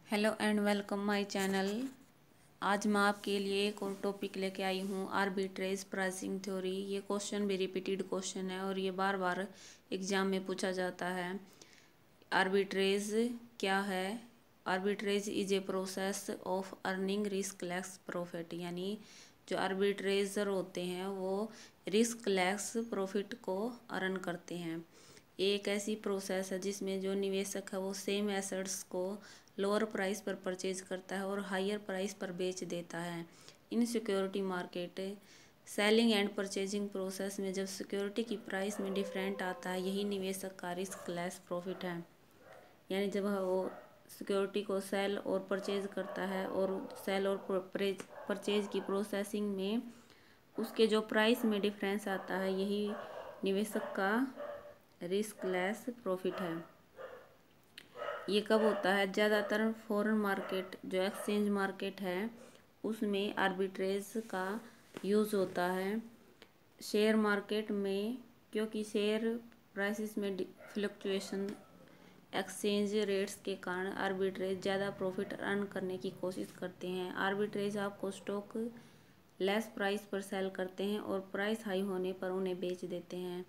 Hello and welcome my channel. आज मैं आपके लिए एक और टॉपिक लेके आई हूँ, आर्बिट्रेज प्राइसिंग थ्योरी। ये क्वेश्चन भी रिपीटेड क्वेश्चन है और ये बार बार एग्जाम में पूछा जाता है। आर्बिट्रेज क्या है? Arbitrage is a process of earning risk less profit, यानी जो आर्बिट्रेजर होते हैं वो रिस्क लेस प्रॉफिट को अर्न करते हैं। एक ऐसी प्रोसेस है जिसमें जो निवेशक है वो सेम एसेट्स को लोअर प्राइस पर परचेज करता है और हायर प्राइस पर बेच देता है। इन security market selling and purchasing process में जब सिक्योरिटी की प्राइस में डिफरेंट आता है, यही निवेशक का रिस्क लेस प्रॉफिट है। यानी जब वो सिक्योरिटी को सेल और परचेज करता है और सेल और परचेज की प्रोसेसिंग में उसके जो प्राइस में डिफरेंस आता है, यही निवेशक का रिस्क लेस प्रॉफिट है। ये कब होता है? ज़्यादातर फॉरेन मार्केट जो एक्सचेंज मार्केट है उसमें आर्बिट्रेज का यूज़ होता है। शेयर मार्केट में क्योंकि शेयर प्राइसेस में फ्लक्चुएशन एक्सचेंज रेट्स के कारण आर्बिट्रेज ज़्यादा प्रॉफिट अर्न करने की कोशिश करते हैं। आर्बिट्रेज आपको स्टॉक लेस प्राइस पर सेल करते हैं और प्राइस हाई होने पर उन्हें बेच देते हैं,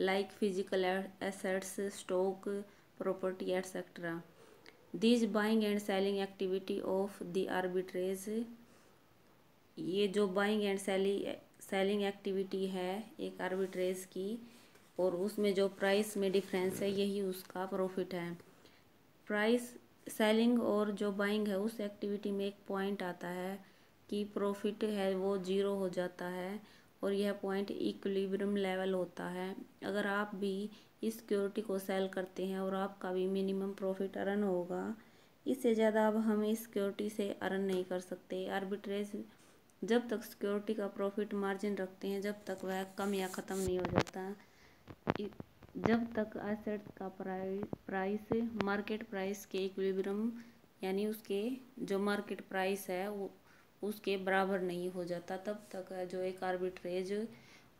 like physical assets, stock, property etcetera. This buying and selling activity of the arbitrage, ये जो बाइंग एंड सेलिंग एक्टिविटी है एक आर्बिट्रेज की, और उसमें जो प्राइस में डिफरेंस है यही उसका प्रॉफिट है। प्राइस सेलिंग और जो बाइंग है उस एक्टिविटी में एक पॉइंट आता है कि प्रॉफिट है वो ज़ीरो हो जाता है और यह पॉइंट इक्विलिब्रियम लेवल होता है। अगर आप भी इस सिक्योरिटी को सेल करते हैं और आपका भी मिनिमम प्रॉफिट अर्न होगा, इससे ज़्यादा अब हम इस सिक्योरिटी से अर्न नहीं कर सकते। आर्बिट्रेज जब तक सिक्योरिटी का प्रॉफिट मार्जिन रखते हैं जब तक वह कम या ख़त्म नहीं हो जाता। जब तक एसेट्स का प्राइस मार्केट प्राइस के इक्विलिब्रियम, यानी उसके जो मार्केट प्राइस है वो उसके बराबर नहीं हो जाता, तब तक जो एक आर्बिट्रेज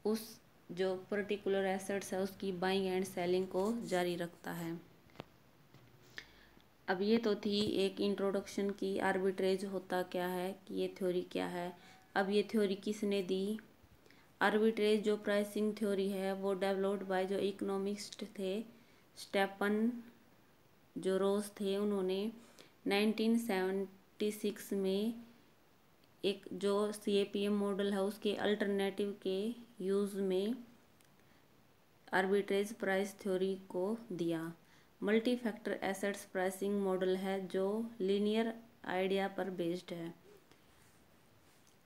उस जो पर्टिकुलर एसेट्स है उसकी बाइंग एंड सेलिंग को जारी रखता है। अब ये तो थी एक इंट्रोडक्शन की आर्बिट्रेज होता क्या है, कि ये थ्योरी क्या है। अब ये थ्योरी किसने दी? आर्बिट्रेज जो प्राइसिंग थ्योरी है वो डेवलप्ड बाय जो इकोनॉमिस्ट थे, स्टेफन जो रोज थे, उन्होंने 1976 में एक जो CAPM मॉडल है उसके अल्टरनेटिव के यूज़ में आर्बिट्रेज प्राइस थ्योरी को दिया। Multi factor assets pricing model है जो लीनियर आइडिया पर बेस्ड है।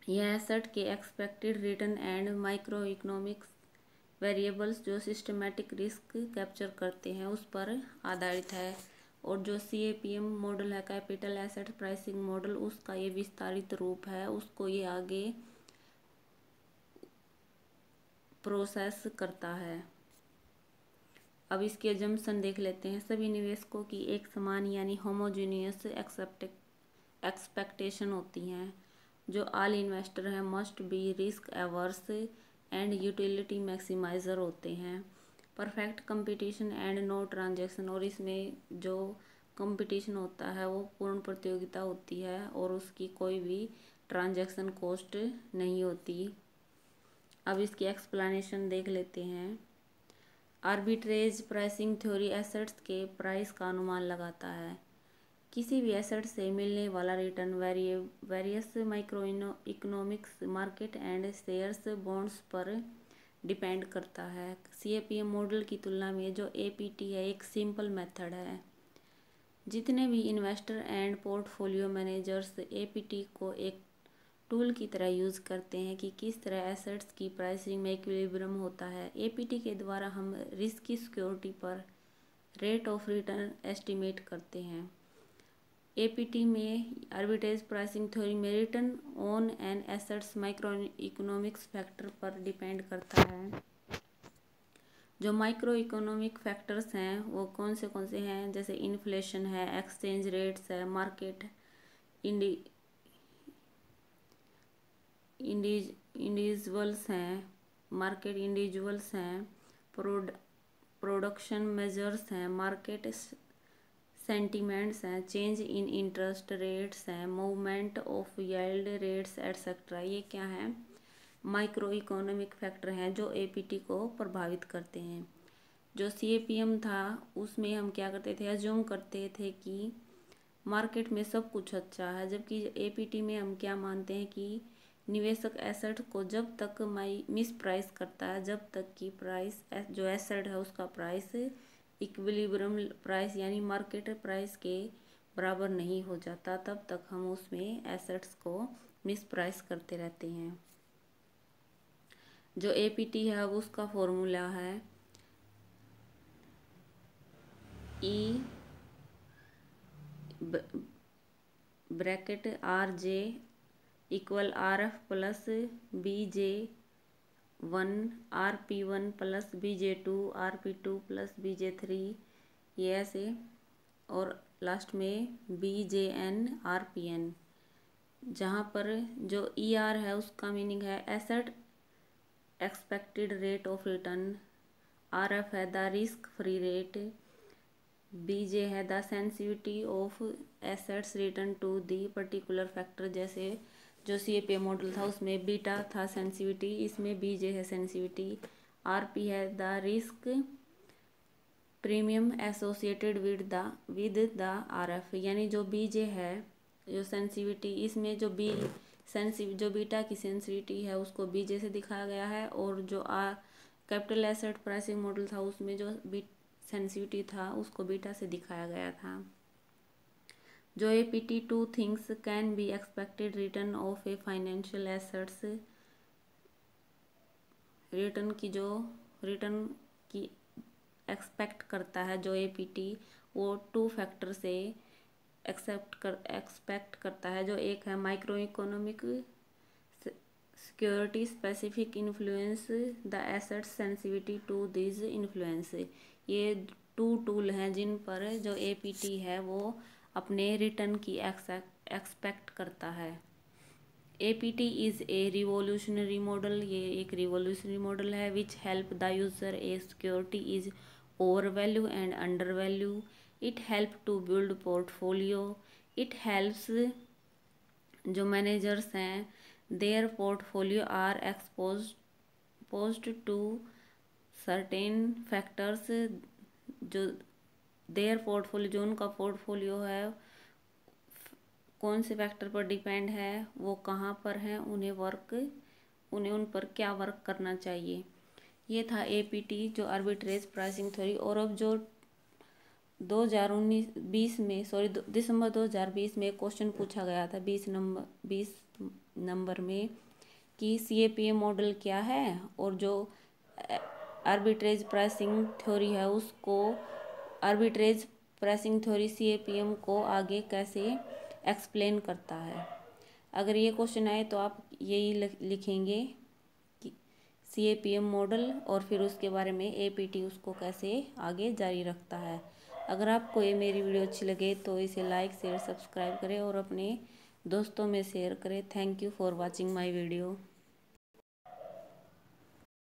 यह एसेट के expected return and micro economics variables जो सिस्टमैटिक रिस्क कैप्चर करते हैं उस पर आधारित है। और जो CAPM मॉडल है, कैपिटल एसेट प्राइसिंग मॉडल, उसका ये विस्तारित रूप है, उसको ये आगे प्रोसेस करता है। अब इसके जम्पसन देख लेते हैं। सभी निवेशकों की एक समान यानी होमोजीनियस एक्सपेक्टेशन होती हैं। जो ऑल इन्वेस्टर हैं must be risk averse and utility maximiser होते हैं। Perfect competition and no transaction, और इसमें जो कंपटीशन होता है वो पूर्ण प्रतियोगिता होती है और उसकी कोई भी ट्रांजैक्शन कॉस्ट नहीं होती। अब इसकी एक्सप्लेनेशन देख लेते हैं। आर्बिट्रेज प्राइसिंग थ्योरी एसेट्स के प्राइस का अनुमान लगाता है। किसी भी एसेट से मिलने वाला return various micro economics market and shares bonds पर डिपेंड करता है। CAPM मॉडल की तुलना में जो APT है एक सिंपल मेथड है। जितने भी investor and portfolio managers APT को एक टूल की तरह यूज़ करते हैं कि किस तरह एसेट्स की प्राइसिंग में इक्विलिब्रियम होता है। APT के द्वारा हम रिस्क की सिक्योरिटी पर रेट ऑफ रिटर्न एस्टिमेट करते हैं। APT में आर्बिट्रेज प्राइसिंग थ्योरी में return on an assets micro economics factor पर डिपेंड करता है। जो माइक्रो इकोनॉमिक फैक्टर्स हैं वो कौन से हैं? जैसे इन्फ्लेशन है, एक्सचेंज रेट्स है, मार्केट इंडिविजुअल्स हैं, मार्केट इंडिविजुअल्स हैं, प्रोडक्शन मेजर्स हैं, मार्केट सेंटिमेंट्स हैं, चेंज इन इंटरेस्ट रेट्स हैं, movement of yield rates etcetera. ये क्या है? माइक्रो इकोनॉमिक फैक्टर हैं जो एपीटी को प्रभावित करते हैं। जो सीएपीएम था उसमें हम क्या करते थे, अज्यूम करते थे कि मार्केट में सब कुछ अच्छा है, जबकि एपीटी में हम क्या मानते हैं कि निवेशक एसेट को जब तक मिस प्राइस करता है, जब तक कि प्राइस जो एसेट है उसका प्राइस इक्विलिब्रियम प्राइस यानी मार्केट प्राइस के बराबर नहीं हो जाता, तब तक हम उसमें एसेट्स को मिस प्राइस करते रहते हैं। जो एपीटी है उसका फॉर्मूला है E bracket R J equal R F plus B J 1 RP1 plus BJ2 RP2 plus BJ3, ये ऐसे, और लास्ट में BJN RPN, जहाँ पर जो ER है उसका मीनिंग है asset expected rate of return, RF है the risk free rate, BJ है the sensitivity of assets return to the particular factor. जैसे जो सीएपीएम मॉडल था उसमें बीटा था सेंसिटिविटी, इसमें बीजे है सेंसिटिविटी, आरपी है the risk premium associated with the RF. यानी जो बीजे है जो सेंसिटिविटी, इसमें जो जो बीटा की सेंसिटिविटी है उसको बीजे से दिखाया गया है, और जो कैपिटल एसेट प्राइसिंग मॉडल था उसमें जो सेंसिटिविटी था उसको बीटा से दिखाया गया था। जो APT 2 things can be expected return of a financial assets, return की एक्सपेक्ट करता है जो एपीटी, वो 2 फैक्टर से एक्सपेक्ट करता है। जो एक है micro economic security specific influence the assets sensitivity to this influence. ये 2 टूल हैं जिन पर जो एपीटी है वो अपने रिटर्न की एक्सपेक्ट करता है। APT is a revolutionary model, ये एक रिवोल्यूशनरी मॉडल है which help the user a security is over value and under value, it help to build portfolio, it helps जो मैनेजर्स हैं their portfolio are exposed to certain factors, जो their portfolio जो उनका portfolio है कौन से factor पर depend है, वो कहाँ पर हैं, उन्हें उन पर क्या वर्क करना चाहिए। ये था एपीटी जो आर्बिट्रेज प्राइसिंग थ्योरी। और अब जो 2019-20 में दिसंबर 2020 में क्वेश्चन पूछा गया था 20 नंबर में कि सीएपीएम मॉडल क्या है, और जो आर्बिट्रेज प्राइसिंग थ्योरी है उसको आर्बिट्रेज प्राइसिंग थ्योरी सीएपीएम को आगे कैसे एक्सप्लेन करता है। अगर ये क्वेश्चन आए तो आप यही लिखेंगे कि सीएपीएम मॉडल, और फिर उसके बारे में एपीटी उसको कैसे आगे जारी रखता है। अगर आपको ये मेरी वीडियो अच्छी लगे तो इसे लाइक शेयर सब्सक्राइब करें और अपने दोस्तों में शेयर करें। Thank you for watching my video.